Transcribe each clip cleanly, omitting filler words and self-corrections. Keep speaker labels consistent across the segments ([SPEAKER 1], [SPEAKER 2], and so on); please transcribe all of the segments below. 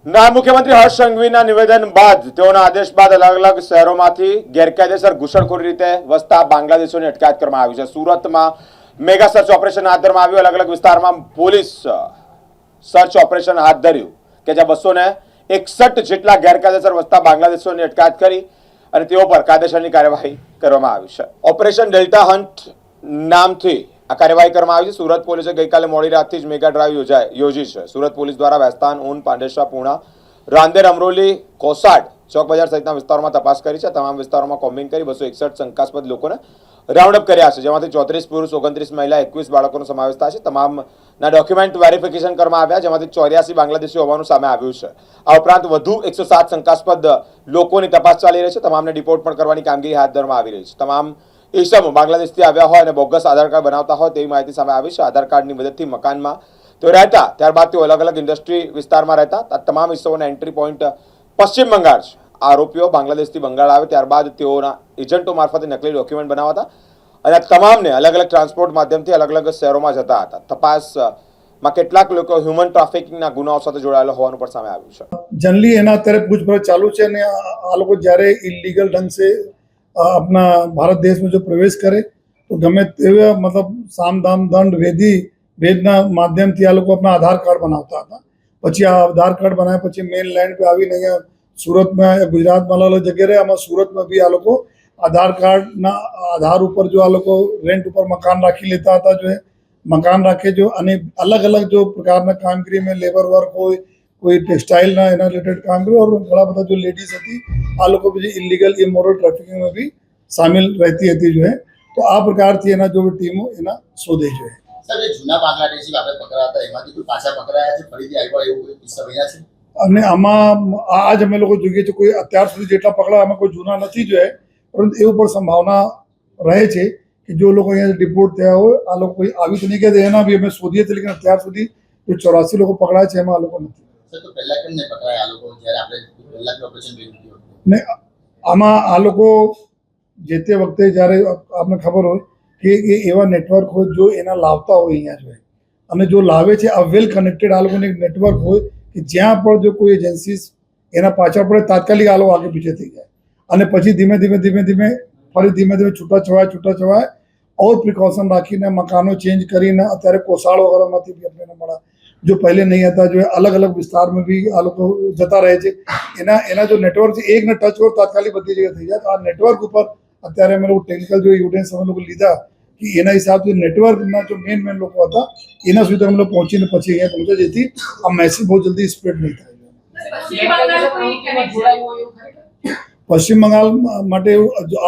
[SPEAKER 1] નાયબ મુખ્યમંત્રી હર્ષ સંઘવીના નિવેદન બાદ તેઓના આદેશ બાદ અલગ અલગ શહેરોમાંથી ગેરકાયદેસર ઘૂસણખોરી રીતે વસતા બાંગ્લાદેશીઓની અટકાયત કરવામાં આવી છે। સુરતમાં મેગા સર્ચ ઓપરેશન હાથ ધરવામાં આવ્યું। અલગ અલગ વિસ્તારમાં પોલીસ સર્ચ ઓપરેશન હાથ ધર્યું કે જ્યાં 261 જેટલા ગેરકાયદેસર વસતા બાંગ્લાદેશીઓની અટકાયત કરી અને તેઓ પર કાયદેસરની કાર્યવાહી કરવામાં આવી છે। ઓપરેશન ડેલ્ટા હન્ટ નામથી આ કાર્યવાહી કરવામાં આવી છે। સુરત પોલીસે ગઈકાલે મોડી રાતથી જ મેગા ડ્રાઈવ યોજી છે। સુરત પોલીસ દ્વારા વેસ્તાન, ઊન, પાંડેસરા, પૂણા, રાંદેર, અમરોલી, કોસાડ, ચોક બજાર સહિતના વિસ્તારોમાં તપાસ કરી છે। તમામ વિસ્તારોમાં કોમ્બિંગ કરી 261 શંકાસ્પદ લોકોને રાઉન્ડ અપ કર્યા છે, જેમાંથી 34 પુરુષ, 29 મહિલા, 21 બાળકોનો સમાવેશ થાય છે। તમામના ડોક્યુમેન્ટ વેરિફિકેશન કરવામાં આવ્યા, જેમાંથી 84 બાંગ્લાદેશી હોવાનું સામે આવ્યું છે। આ ઉપરાંત વધુ 107 શંકાસ્પદ લોકોની તપાસ ચાલી રહી છે। તમામને ડિપોર્ટ પણ કરવાની કામગીરી હાથ ધરવામાં આવી રહી છે। તમામ ઈસમો બાંગ્લાદેશથી આવ્યા હોય અને બોગસ આધાર કાર્ડ બનાવતા હોય તેવી માહિતી સામે આવી છે। આધાર કાર્ડની મદદથી મકાનમાં તેઓ રહેતા, ત્યારબાદ તેઓ અલગ અલગ ઇન્ડસ્ટ્રી વિસ્તારમાં રહેતા। તમામ ઈસમોના એન્ટ્રી પોઈન્ટ પશ્ચિમ બંગાળ છે। આરોપીઓ બાંગ્લાદેશથી બંગાળ આવે ત્યારબાદ તેઓના એજન્ટો મારફતે નકલી ડોક્યુમેન્ટ બનાવતા અને તમામને અલગ અલગ ટ્રાન્સપોર્ટ માધ્યમથી અલગ અલગ શહેરોમાં જતા હતા। તપાસમાં કેટલાક લોકો હ્યુમન ટ્રાફિકિંગના ગુનાઓ સાથે જોડાયેલા હોવાનું પણ સામે આવ્યું છે।
[SPEAKER 2] जनरली એના અત્યારે પૂછપરછ ચાલુ છે અને આ લોકો જ્યારે ઇલીગલ ढंग से अपना भारत देश में जो प्रवेश करे तो गમે તેવા मतलब સામ દામ દંડ વેદના માધ્યમથી આ લોકો अपना आधार कार्ड બનાવતા હતા। પછી આ આધાર કાર્ડ બનાવ્યા પછી મેઇન લાઇન पे આવીને અહીંયા સુરતમાં ગુજરાતમાં અલગ અલગ જગ્યાએ આમાં સુરતમાં બી આ લોકો આધાર કાર્ડના આધાર ઉપર જો આ લોકો રેન્ટ ઉપર મકાન રાખી લેતા હતા। જો મકાન રાખે જો અને અલગ અલગ જો પ્રકારના કામગીરી में લેબર વર્ક હોય, कोई टेक्सटाइलના એના રિલેટેડ કામગીરી और ઘણા બધા जो लेडीज હતી આ લોકો બી ઇલીગલ ઇમોરલ ટ્રાફિકિંગ में भी शामिल रहती હતી। जो है तो આ પ્રકારથી એના જો ટીમો એના શોધે છે।
[SPEAKER 3] સર, જે જૂના બાંગ્લાદેશી આપણે પકડાયા હતા એમાંથી કોઈ પાછા પકડાયા છે, ફરીથી આવ્યા એવું કોઈ કિસ્સા બન્યા છે?
[SPEAKER 2] અને આમાં આજ અમે લોકો જોઈએ છે કોઈ અત્યાર સુધી જેટલા પકડા આમાં કોઈ જૂના નથી જો है, પરંતુ એવું પણ સંભાવના રહે છે કે જો લોકો અહીંયા ડિપોર્ટ થયા હોય આ લોકો કોઈ આવી તો નહીં કે એના બી અમે શોધીએ છીએ, લેकिन અત્યાર સુધી જો 84 લોકો પકડાયા છે એમાં આ લોકો નથી।
[SPEAKER 3] સર, તો પહેલા કેમ નહીં પકડાયા આ લોકો જ્યારે આપણે પહેલા ઓપરેશન કર્યું હતું?
[SPEAKER 2] ને આમાં આ લોકો જે તે વખતે જ્યારે આપને ખબર હોય કે એ એવા નેટવર્ક હોય જો એના લાવતા હોય અહીંયા જો અને જો લાવે છે આ વેલ કનેક્ટેડ આ લોકોને એક નેટવર્ક હોય કે જ્યાં પણ જો કોઈ એજન્સીસ એના પાછળ પડે તાત્કાલિક આ લોકો આગે પીછે થઈ જાય અને પછી ધીમે ધીમે ફરી ધીમે છૂટાછવાયા और प्रिकॉशन રાખીને મકાનો ચેન્જ કરીને અત્યારે કોસાડ વગેરેમાંથી બી આપણે મળ્યા जो पहले नहीं आता जो अलग अलग विस्तार में भी आ लोग जता रहे थे। एना जो नेटवर्क से एक ने टच हो तात्कालिक बધી जगह થઈ જાય। તો આ નેટવર્ક ઉપર અત્યારે અમે લોકો ટેકનિકલ જો એવિડન્સ અમે લોકો લીધા કે એના હિસાબથી નેટવર્કના જો મેન લોકો હતા એના સુધી અમે લોકો પહોંચીને પછી અહીંયા પહોંચ્યા, જેથી આ મેસેજ બહુ જલ્દી સ્પ્રેડ નહીં થાય। પશ્ચિમ બંગાળ માટે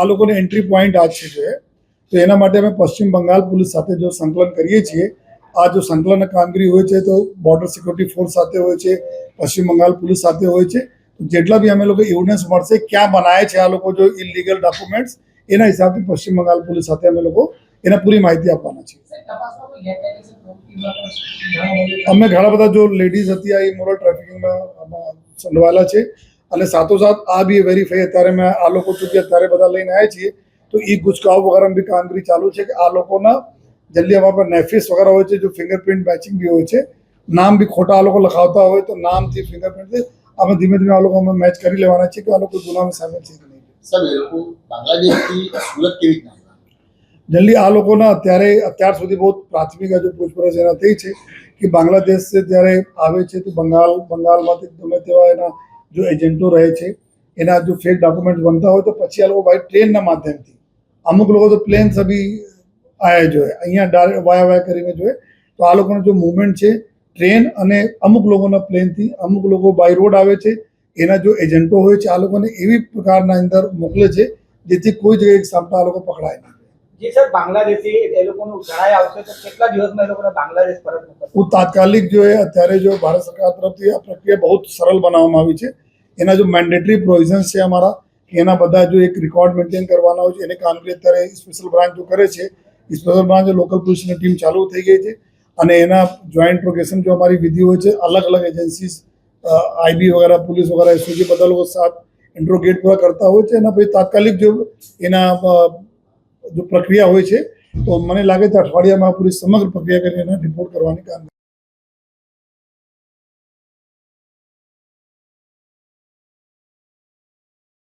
[SPEAKER 2] આ લોકોને એન્ટ્રી પોઈન્ટ આ છે જો તો એના માટે અમે પશ્ચિમ બંગાળ પોલીસ સાથે જો સંકલન કરીએ છીએ। આ જો સંકલન કામગીરી હોય છે તો બોર્ડર સિક્યુરિટી ફોર્સ સાથે હોય છે, પશ્ચિમ બંગાળ પોલીસ સાથે હોય છે। જેટલા બી અમે લોકો એવિડન્સ મળશે ક્યાં બનાવે છે આ લોકો જો ઇલીગલ ડોક્યુમેન્ટ્સ એના હિસાબથી પશ્ચિમ બંગાળ પોલીસ સાથે અમે લોકો એને પૂરી માહિતી આપવાના છીએ। અમે ઘણા બધા જો લેડીઝ હતી આ ઇમોરલ ટ્રાફિકિંગમાં સંડોવાયેલા છે અને સાથોસાથ આ બી વેરીફાઈ અત્યારે મેં આ લોકો સુધી અત્યારે બધા લઈને આવ્યા છીએ। તો એ ગુચકાઓ વગેરે બી કામગીરી ચાલુ છે કે આ લોકોના जल्दी हमारे पास नेफिस वगैरह हो जो फिंगरप्रिंट मैचिंग भी हो नाम भी खोटा आ लोग लखावता हो तो नाम थी फिंगरप्रिंट से हमें धीमे धीमे आ लोग हमें मैच कर लेवाना चाहिए कि आ लोग गुना में शामिल है कि नहीं।
[SPEAKER 3] સર, એ લોકો બાંગ્લાદેશથી સુરત કેવી રીતના આવ્યા?
[SPEAKER 2] जल्दी आ लोगों અત્યારે અત્યાર સુધી બહુ પ્રાથમિક જો પૂછપરછ એના થઈ છે કે બાંગ્લાદેશ से જ્યારે આવે છે તો બંગાળમાંથી ગમે તેવા એના જો એજન્ટો રહે છે એના જો ફેક ડોક્યુમેન્ટ બનતા હોય તો પછી આ લોકો બાય ટ્રેનના માધ્યમથી અમુક લોકો તો પ્લેન સભી आया जो है અહીંયા ડાયરેક્ટ વાયા કરીને जो है તો આ લોકોનો જો મૂવમેન્ટ છે ટ્રેન અને અમુક લોકોના પ્લેનથી અમુક લોકો બાય રોડ આવે છે એના જો એજન્ટો હોય છે આ લોકોને એવી પ્રકારના અંદર મોકલે છે જેથી કોઈ જગ્યાએ સામટા આ લોકો પકડાય નહીં।
[SPEAKER 4] जी सर, बांग्लादेशी એ લોકોનું જણાય આવશે તો કેટલા દિવસમાં એ લોકોને બાંગ્લાદેશ પરત મોકલશે?
[SPEAKER 2] वो तात्कालिक जो है અત્યારે जो भारत सरकार तरफથી આ પ્રક્રિયા बहुत સરળ બનાવવામાં આવી છે। એના जो મેન્ડેટરી પ્રોવિઝન્સ છે અમારા એના બધા જો એક રેકોર્ડ મેન્ટેન કરવાના હોય છે એને કામગીરી અત્યારે સ્પેશિયલ બ્રાન્ચ જો કરે છે। स्पेशल ब्रांच लोकल पुलिस की टीम चालू थी गई है અને એના જોઈન્ટ ઇન્ટ્રોગેશન जो हमारी विधि हो अलग अलग एजेंसीज आईबी वगैरह पुलिस वगैरह एसओजी બધા લોકો साथ इंट्रोगेट पूरा करता हो પછી તાત્કાલિક जो એના जो प्रक्रिया હોય છે તો મને લાગે છે અઠવાડિયામાં પૂરી સમગ્ર પ્રક્રિયા કરીને રિપોર્ટ કરવાની કામગીરી